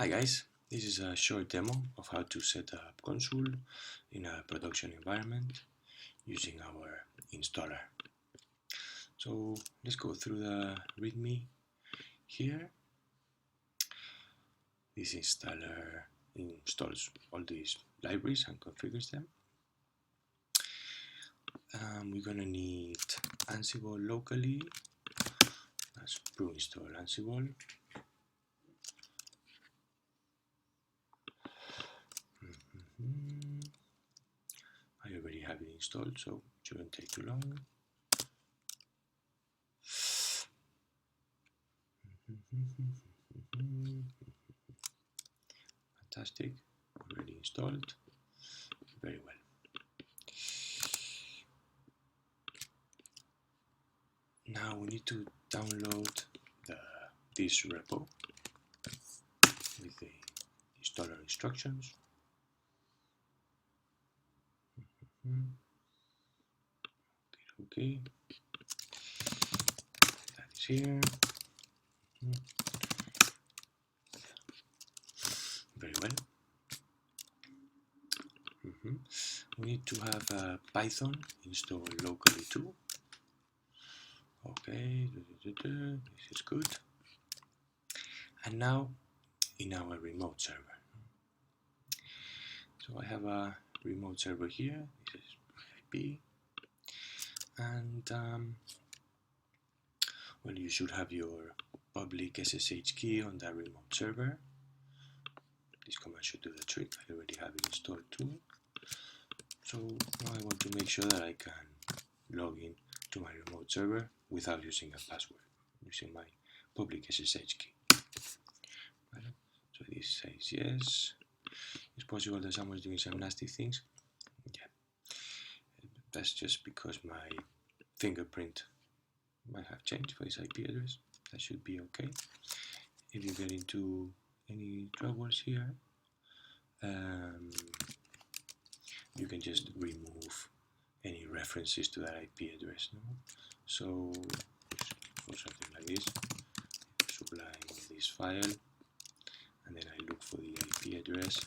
Hi guys, this is a short demo of how to set up Consul in a production environment using our installer. So let's go through the README here. This installer installs all these libraries and configures them. We're gonna need Ansible locally. Let's pre-install Ansible. I already have it installed, so it shouldn't take too long. Fantastic, already installed. Very well. Now we need to download this repo with the installer instructions. Okay, that is here. Very well. We need to have Python installed locally too. Okay, this is good. And now in our remote server. So I have a remote server here. This is my IP. And well, you should have your public SSH key on that remote server. This command should do the trick. I already have it installed too. So now I want to make sure that I can log in to my remote server without using a password, using my public SSH key. So this says yes. It's possible that someone's doing some nasty things. Yeah, that's just because my fingerprint might have changed for this IP address. That should be okay. If you get into any troubles here, you can just remove any references to that IP address. No? So for something like this, sublime this file, and then I look for the IP address,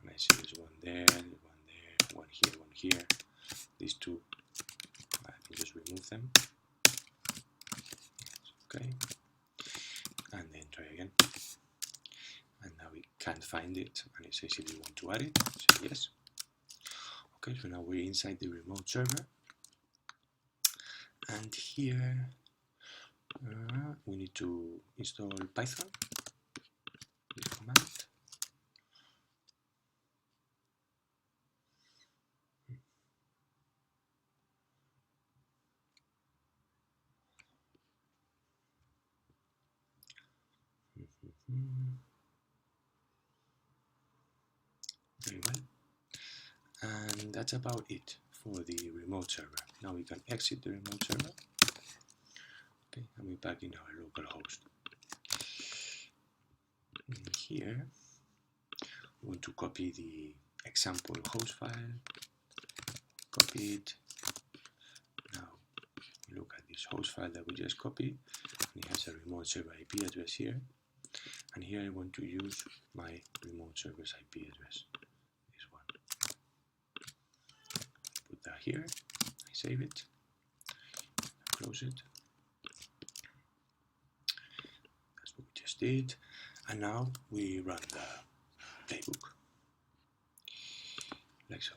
and I see there's one there, one here. These two, I can just remove them. Okay, and then try again. And now we can't find it, and it says if you want to add it, say yes. Okay, so now we're inside the remote server, and here we need to install Python, this command. Very well. And that's about it for the remote server. Now we can exit the remote server. Okay, and we're back in our local host. In here, we want to copy the example host file. Copy it. Now look at this host file that we just copied. And it has a remote server IP address here. And here I want to use my remote server's IP address. This one. Put that here. I save it. Close it. That's what we just did. And now we run the playbook. Like so.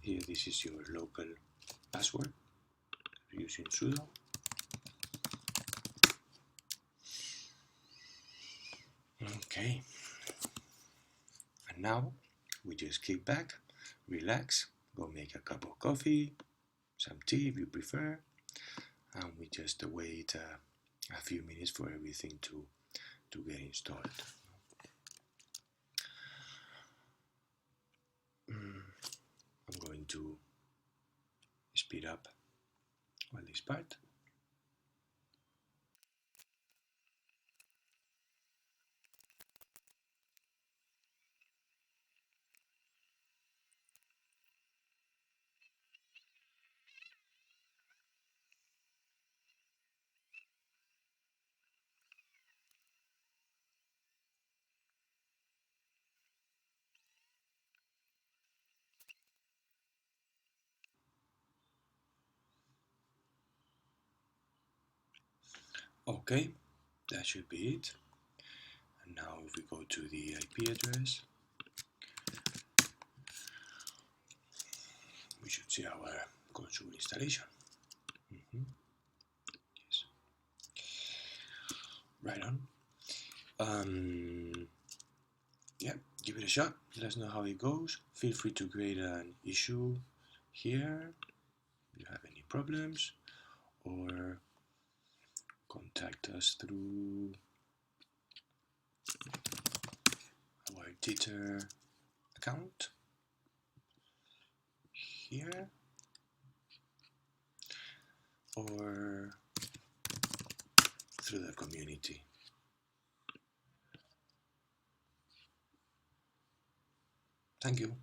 Here, this is your local password. We're using sudo. Okay. And now we just kick back, relax, go make a cup of coffee, some tea if you prefer, and we just wait a few minutes for everything to get installed. I'm going to speed up on this part. Okay, that should be it. And now if we go to the IP address, we should see our Consul installation. Yes. Right on. Yeah, give it a shot. Let us know how it goes. Feel free to create an issue here if you have any problems, or contact us through our Twitter account here, or through the community. Thank you.